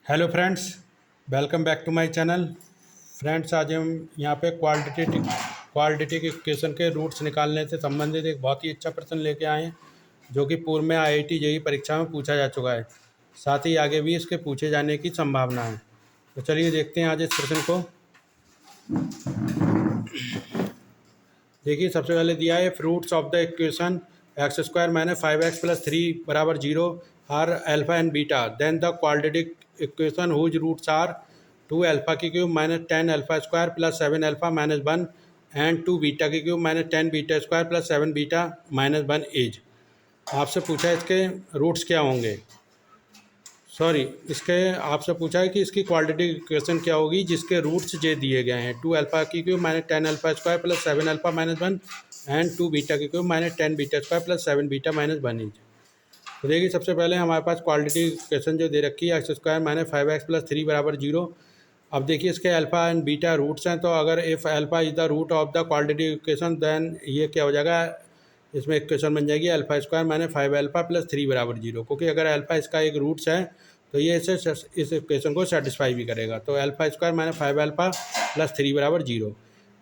Hello friends, welcome back to my channel. Friends, आज हम यहाँ पे क्वाड्रेटिक इक्वेशन के रूट्स निकालने से संबंधित एक बहुत ही अच्छा प्रश्न लेके आए हैं, जो कि पूर्व में आईआईटी जेईई परीक्षा में पूछा जा चुका है। साथ ही आगे भी इसके पूछे जाने की संभावना है। तो चलिए देखते हैं आज इस प्रश्न को। देखिए, सबसे पहले दिया है fruits of the equation x square minus 5x+3 बराबर 0 are alpha and beta, then the quadratic equation whose roots are 2 alpha की cube minus 10 alpha square plus 7 alpha minus 1 and 2 beta की cube minus 10 beta square plus 7 beta minus 1 is. आपसे पूछा है इसके roots क्या होंगे। Sorry, इसके आपसे पूछा है कि इसकी क्वाड्रेटिक इक्वेशन क्या होगी जिसके रूट्स जे दिए गए हैं 2 अल्फा की cube minus 10 alpha square plus 7 alpha minus 1 and 2 beta की cube minus 10 beta square plus 7 beta minus 1 inch. तो देखिए, सबसे पहले हमारे पास क्वाड्रेटिक इक्वेशन जो दे रखी है एक्स स्क्वायर माइनस 5x+3 बराबर 0। अब देखिए, इसके अल्फा एंड बीटा रूट्स हैं, तो अगर if alpha is the root of the quadratic equation then ये क्या हो जाएगा, इसमें इक्वेशन बन जाएगी अल्फा स्क्वायर माइनस 5 अल्फा+3 बराबर 0, क्योंकि अगर अल्फा इसका एक रूट्स है तो ये इस इक्वेशन को सेटिस्फाई भी करेगा। तो अल्फा स्क्वायर माइनस 5 अल्फा+3 बराबर 0।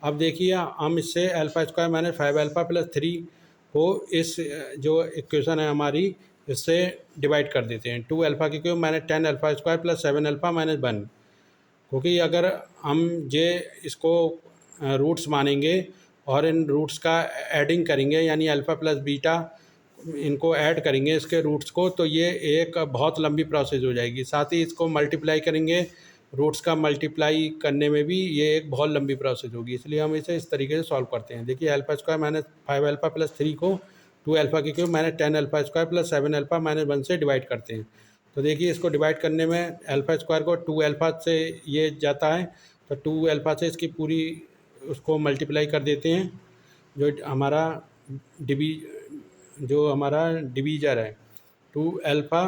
अब देखिए, हम इससे अल्फा स्क्वायर माइनस 5 अल्फा+3 को इस जो इक्वेशन है हमारी, इससे डिवाइड कर देते हैं। 2 अल्फा की cube minus 10 alpha square plus 7 alpha minus 1, क्योंकि अगर हम ये इसको रूट्स मानेंगे और इन रूट्स का एडिंग करेंगे, यानी अल्फ़ा प्लस बीटा इनको ऐड करेंगे इसके रूट्स को, तो ये एक बहुत लंबी प्रोसेस हो जाएगी। साथ ही इसको मल्टीप्लाई करेंगे, रूट्स का मल्टीप्लाई करने में भी ये एक बहुत लंबी प्रोसेस होगी, इसलिए हम इसे इस तरीके से सॉल्व करते हैं। देखिए, अल्फा स्क्वायर माइनस 5 अल्फा+3 को 2 अल्फा की cube minus 10 alpha square plus 7 alpha minus 1 से डिवाइड करते हैं। तो देखिए, इसको डिवाइड करने में अल्फा स्क्वायर को 2 अल्फा से ये जाता है, तो 2 अल्फा से इसकी पूरी उसको मल्टीप्लाई कर देते हैं। जो हमारा डिवी जो हमारा डिवीज़र है 2 अल्फ़ा,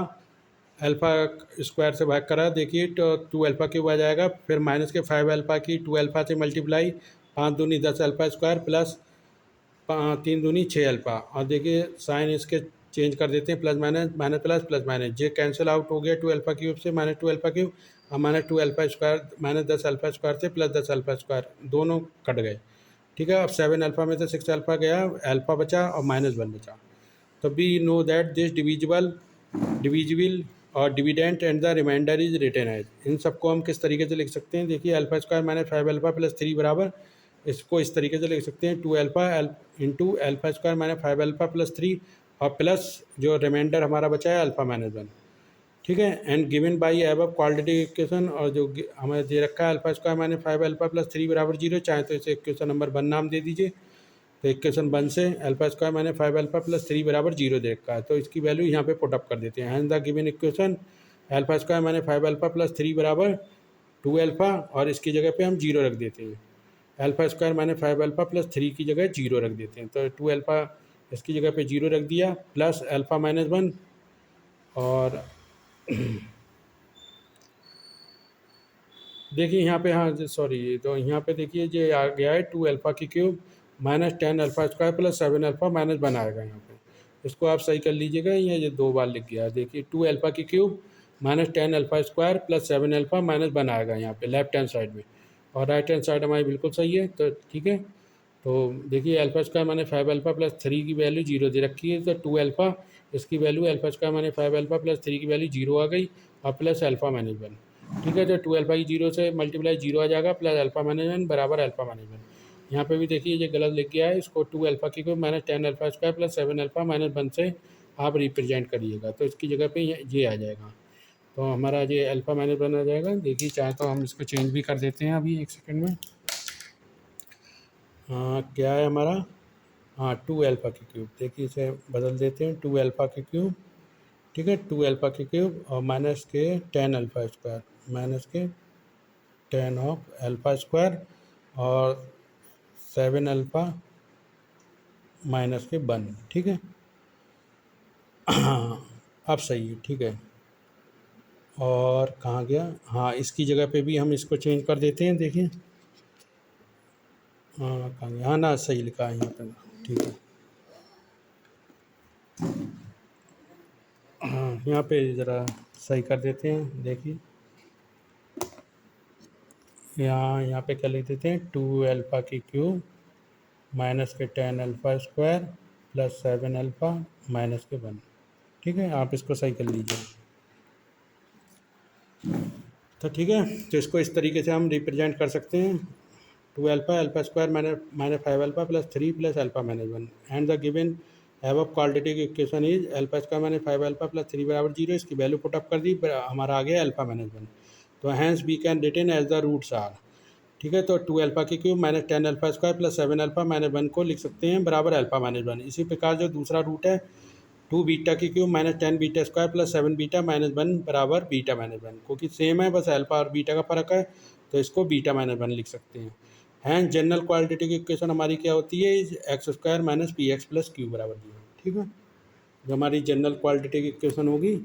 अल्फ़ा स्क्वायर से भाग करा, देखिए तो 2 अल्फ़ा क्यूब आ जाएगा। फिर माइनस के 5 अल्फ़ा की 2 अल्फ़ा से मल्टीप्लाई, 5 दूनी 10 अल्फ़ा स्क्वायर प्लस 3 दूनी 6 अल्फ़ा। और देखिए, साइन इसके चेंज कर देते हैं, plus minus minus plus plus minus, ये कैंसिल आउट हो गया 2 अल्फ़ा क्यूब से माइनस 2 अल्फ़ा क्यूब, और minus 2 alpha square minus 10 alpha square से प्लस 10 अल्फ़ा स्क्वायर, दोनों कट गए। ठीक है, अब 7 अल्फ़ा में से 6 अल्फ़ा गया, अल्फ़ा बचा और माइनस 1 बचा। तो we know that this divisible और dividend and the reminder is written as. इन सबको हम किस तरीके से लिख सकते हैं। देखिए, अल्फा स्क्वायर माइनस 5 अल्फा+3 बराबर, इसको इस तरीके से लिख सकते हैं 2 alpha into alpha square minus 5 अल्फा+3 और प्लस जो रिमाइंडर हमारा बचा है अल्फा माइनस 1। ठीक है, and given by above quadratic equation, और जो हमें दे रखा है अल्फा स्क्वायर माइनस 5 अल्फा+3 बराबर 0, चाहे तो इसे इक्वेशन नंबर 1 नाम दे दीजिए। तो इक्वेशन 1 से अल्फा स्क्वायर माइनस 5 अल्फा+3 बराबर 0 दे रखा है, तो इसकी वैल्यू यहाँ पे पुट अप कर देते हैं। And the given equation alpha square minus 5 अल्फा+3 बराबर 2 अल्फा, और इसकी जगह पे हम 0 रख देते हैं। अल्फा स्क्वायर माइनस 5 अल्फा+3 की जगह 0 रख देते हैं, तो 2 अल्फा इसकी जगह पे 0 रख दिया, प्लस अल्फा माइनस 1। और देखिए यहाँ पे, हाँ सॉरी, तो यहाँ पे देखिए ये आ गया है 2 अल्फा की cube minus 10 alpha square plus 7 alpha minus 1 आएगा यहाँ पे। इसको आप सही कर लीजिएगा, ये 2 बार लिख गया है। देखिए, 2 अल्फा की cube minus 10 alpha square plus 7 alpha minus 1 आएगा यहाँ पे लेफ्ट हैंड साइड में, और राइट हैंड साइड हमारी बिल्कुल सही है। तो ठीक है, तो देखिए अल्फा स्क्वायर माइनस 5 अल्फा+3 की वैल्यू 0 दे रखी है, तो 2 अल्फा इसकी वैल्यू अल्फा स्क्वायर माइनस 5 अल्फा+3 की वैल्यू 0 आ गई, और प्लस अल्फा माइनस 1। ठीक है, तो 2 अल्फा की 0 से मल्टीप्लाई 0 आ जाएगा, प्लस अल्फा माइनस 1 बराबर अल्फा माइनस 1। यहाँ पे भी देखिए ये गलत लिख गया है, इसको 2 अल्फा की cube minus 10 alpha square plus 7 alpha minus 1 से आप रिप्रेजेंट करिएगा, तो इसकी जगह पे ये आ जाएगा। तो हमारा ये अल्फा माइनस 1 आ जाएगा। देखिए, चाहे तो हम इसको चेंज भी कर देते हैं अभी एक सेकेंड में। क्या है हमारा, हाँ 2 अल्फा की क्यूब, देखिए इसे बदल देते हैं 2 अल्फा की क्यूब। ठीक है, 2 अल्फा की क्यूब और माइनस के 10 अल्फा स्क्वायर, माइनस के 10 ऑफ अल्फा स्क्वायर और 7 अल्फा माइनस के 1। ठीक है, अब सही है। ठीक है, और कहाँ गया, हाँ इसकी जगह पे भी हम इसको चेंज कर देते हैं। देखिए, हाँ कहाँ गया, हाँ ना सही लिखा है यहाँ पे। ठीक है, हाँ यहाँ पे ज़रा सही कर देते हैं। देखिए, यहाँ पे क्या लिख देते हैं, 2 अल्फ़ा की क्यूब माइनस के 10 alpha square plus 7 alpha minus के 1। ठीक है, आप इसको सही कर लीजिए। तो ठीक है, तो इसको इस तरीके से हम रिप्रेजेंट कर सकते हैं, 2 alpha alpha square minus 5 alpha plus 3 plus alpha minus 1 and the given above quadratic equation is alpha square minus 5 alpha plus 3 बराबर 0। इसकी वैल्यू पुट अप कर दी, हमारा आ गया अल्फ़ा माइनस 1। तो hence we can written as the roots are. ठीक है, तो 2 alpha की cube minus 10 alpha square plus 7 alpha minus 1 को लिख सकते हैं बराबर अल्फ़ा माइनस 1। इसी प्रकार जो दूसरा रूट है, 2 बीटा की cube minus 10 beta square plus 7 beta minus 1 बराबर बीटा माइनस 1, क्योंकि सेम है, बस अल्फ़ा और बीटा का फ़र्क है, तो इसको बीटा माइनस 1 लिख सकते हैं। हैंस जनरल क्वाड्रेटिक इक्वेशन हमारी क्या होती है, is x square minus p x plus q बराबर 0। ठीक है, जो हमारी जनरल क्वाड्रेटिक इक्वेशन होगी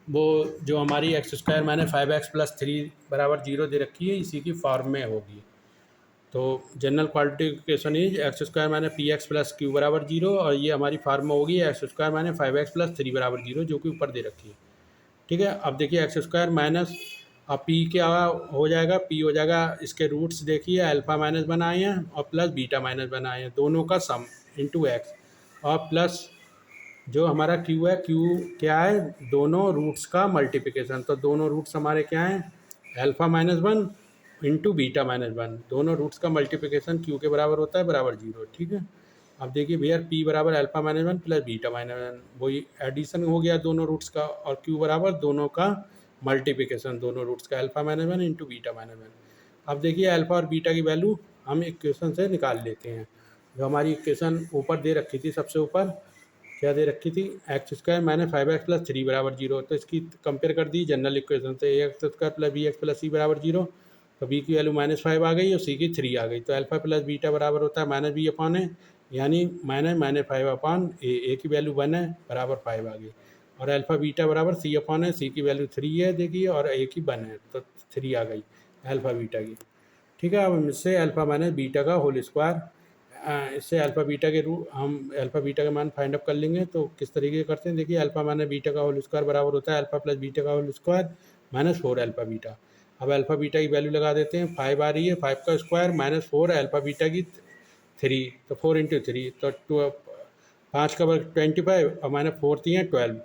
वो जो हमारी x square minus 5x plus 3 बराबर 0 दे रखी है, इसी की फॉर्म में होगी। तो general quadratic equation is x square minus p x plus q बराबर 0, और ये हमारी फॉर्म में होगी x square minus 5x plus 3 बराबर 0, जो कि ऊपर दे रखी है। ठीक है, अब देखिए एक्स स्क्वायर माइनस, अब पी क्या हो जाएगा, पी हो जाएगा, इसके रूट्स देखिए अल्फ़ा माइनस 1 आए हैं और प्लस बीटा माइनस 1 आए हैं, दोनों का सम इंटू एक्स, और प्लस जो हमारा क्यू है, क्यू क्या है, दोनों रूट्स का मल्टीप्लिकेशन। तो दोनों रूट्स हमारे क्या हैं, alpha minus 1 into beta minus 1, दोनों रूट्स का मल्टीप्लिकेशन क्यू के बराबर होता है, बराबर 0। ठीक है, अब देखिए भैया, पी बराबर alpha minus 1 plus beta minus 1, वही एडिशन हो गया दोनों रूट्स का, और क्यू बराबर दोनों का मल्टीप्लिकेशन, दोनों रूट्स का alpha minus 1 into beta minus 1। अब देखिए अल्फ़ा और बीटा की वैल्यू हम इक्वेशन से निकाल लेते हैं। जो हमारी इक्वेशन ऊपर दे रखी थी, सबसे ऊपर क्या दे रखी थी, x square minus 5x plus 3 बराबर 0, तो इसकी कंपेयर कर दी जनरल इक्वेशन से, a x square plus b x plus c बराबर 0। तो बी की वैल्यू -5 आ गई और सी की 3 आ गई, तो अल्फा प्लस बीटा बराबर होता है माइनस बी अपॉन ए, यानी -5 अपॉन ए की वैल्यू 1 है, बराबर 5 आ गई, और अल्फा बीटा बराबर सी अपॉन है, सी की वैल्यू 3 है देखिए, और ए की 1 है, तो 3 आ गई अल्फा बीटा की। ठीक है, अब इससे अल्फा माइनस बीटा का होल स्क्वायर, इससे अल्फ़ा बीटा के रूट, हम अल्फ़ा बीटा का मान फाइंड अप कर लेंगे। तो किस तरीके से करते हैं, देखिए अल्फ़ा माइनस बीटा का होल स्क्वायर बराबर होता है अल्फ़ा प्लस बीटा का whole square minus 4 alpha beta. अब अल्फ़ा बीटा की वैल्यू लगा देते हैं, 5 आ रही है, 5 का स्क्वायर माइनस 4 अल्फ़ा बीटा की 3, तो 4 इंटू 3, तो 5 का वर्ग 25 और माइनस 4 दिए 12,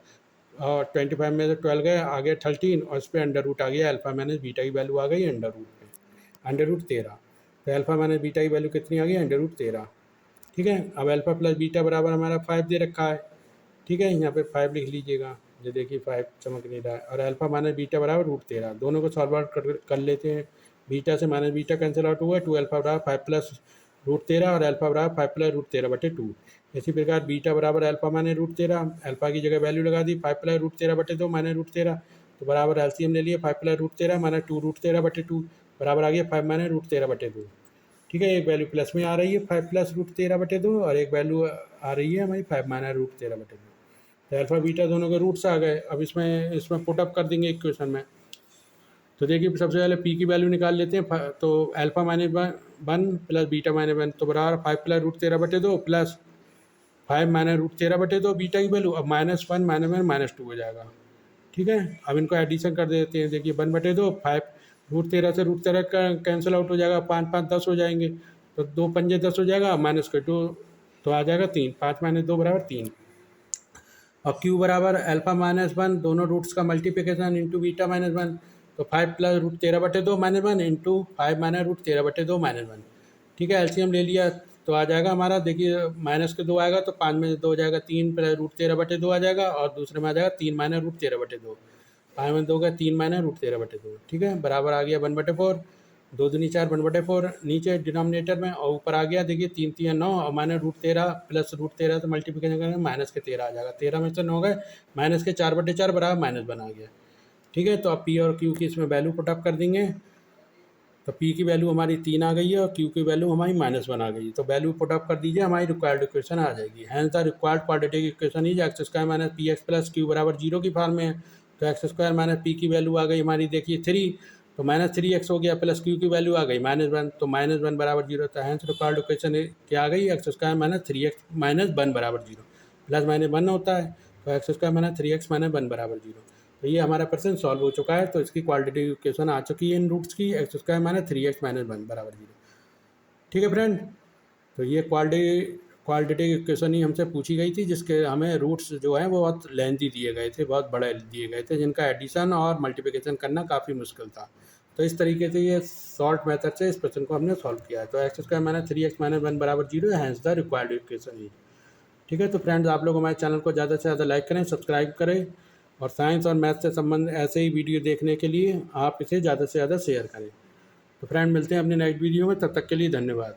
और 25 में से 12 गए, आ गया 13, और इस पर अंडर रूट आ गया, अल्फ़ा माइनस बीटा की वैल्यू आ गई अंडर रूट पे, अंडर रूट 13। तो अल्फ़ा माइनस बीटा की वैल्यू कितनी आ गई, अंडर रूट 13। ठीक है, अब अल्फ़ा प्लस बीटा बराबर हमारा 5 दे रखा है। ठीक है, यहाँ पे 5 लिख लीजिएगा, जो देखिए 5 चमक नहीं रहा है, और अल्फ़ा माइनस बीटा बराबर रूट 13, दोनों को सॉल्व आउट कर लेते हैं। बीटा से माइनस बीटा कैंसिल आउट हुआ, 2 अल्फ़ा बराबर 5 प्लस रूट 13, और अल्फ़ा बराबर 5 प्लस रूट 13 बटे 2। इसी प्रकार बीटा बराबर अल्फ़ा माइनस रूट 13, अल्फ़ा की जगह वैल्यू लगा दी 5 प्लस रूट 13 बटे 2 माइनस रूट 13, तो बराबर एलसीएम ले लिए, 5 प्लस रूट 13 माइनस 2 रूट 13 बटे 2, बराबर आ गया 5 माइनस रूट 13 बटे 2। ठीक है, एक वैल्यू प्लस में आ रही है 5 प्लस रूट 13 बटे 2, और एक वैल्यू आ रही है हमारी 5 माइनस रूट 13 बटे 2। तो अल्फ़ा बीटा दोनों के रूट्स आ गए। अब इसमें इसमें पुट अप कर देंगे इक्वेशन में। तो देखिए सबसे पहले पी की वैल्यू निकाल लेते हैं, तो alpha minus 1 plus beta minus 1, तो बराबर 5 प्लस रूट 13 बटे 2 प्लस 5 माइनस रूट 13 बटे 2 बीटा की वैल्यू, अब -1 -1 -2 हो जाएगा। ठीक है, अब इनको एडिशन कर देते हैं, देखिए 1 बटे 2, 5 रूट 13 से रूट 13 का कैंसिल आउट हो जाएगा, 5 5 10 हो जाएंगे, तो 2 पंजे 10 हो जाएगा, माइनस के 2 तो आ जाएगा 3, 5 माइनस 2 बराबर 3, और क्यू बराबर अल्फा माइनस 1, दोनों रूट्स का मल्टीप्लिकेशन इंटू बीटा माइनस 1, तो 5 प्लस रूट 13 बटे 2 माइनस 1 इंटू 5 माइनस रूट 13 बटे 2 माइनस 1। ठीक है, एलसीएम ले लिया, तो आ जाएगा हमारा, देखिए माइनस के 2 आएगा, तो 5 में से 2 हो जाएगा 3 प्लस रूट 13 बटे 2 आ जाएगा, और दूसरे में आ जाएगा 3 माइनस रूट 13 बटे 2, 5 में 2 का 3 माइनस रूट 13 बटे 2। ठीक है, बराबर आ गया 1/4, 2 दूनी 4, 1/4 नीचे डिनोमिनेटर में, और ऊपर आ गया देखिए 3 3 9, और माइनस रूट 13 प्लस रूट 13 से मल्टीप्लिकेशन करेंगे, माइनस के 13 आ जाएगा, 13 में से 9 गए, माइनस के 4/4 बराबर -1 आ गया। ठीक है, तो अब पी और क्यू की इसमें वैल्यू पुट अप कर देंगे, तो पी की वैल्यू हमारी 3 आ गई है, और क्यू की वैल्यू हमारी -1 आ गई, तो वैल्यू पुट अप कर दीजिए, हमारी रिक्वायर्ड इक्वेशन आ जाएगी। Hence the required quadratic equation is x square minus p x plus q बराबर 0 की फॉर्म में है। तो एक्स स्क्वायर माइनस पी की वैल्यू आ गई हमारी देखिए 3, तो -3x हो गया, प्लस क्यू की वैल्यू आ गई -1, तो -1 बराबर 0, तो हैंस रिक्वायर्ड इक्वेशन क्या आ गई, x square minus 3x minus 1 बराबर 0, प्लस माइनस 1 होता है, तो x square minus 3x minus 1 बराबर 0। तो ये हमारा प्रश्न सॉल्व हो चुका है। तो इसकी क्वाड्रेटिक इक्वेशन आ चुकी है इन रूट्स की, x² - 3x - 1 बराबर 0। ठीक है फ्रेंड, तो ये क्वाड्रेटिक इक्वेशन ही हमसे पूछी गई थी, जिसके हमें रूट्स जो हैं वो बहुत लेंथी दिए गए थे, बहुत बड़े दिए गए थे, जिनका एडिशन और मल्टीप्लिकेशन करना काफ़ी मुश्किल था। तो इस तरीके से ये शॉर्ट मेथड से इस प्रश्न को हमने सॉल्व किया है। तो x² - 3x - 1 बराबर 0 hence the required equation is. ठीक है, तो फ्रेंड्स आप लोग हमारे चैनल को ज़्यादा से ज़्यादा लाइक करें, सब्सक्राइब करें, और साइंस और मैथ से संबंध ऐसे ही वीडियो देखने के लिए आप इसे ज़्यादा से ज़्यादा शेयर करें। तो फ्रेंड मिलते हैं अपने नेक्स्ट वीडियो में, तब तक के लिए धन्यवाद।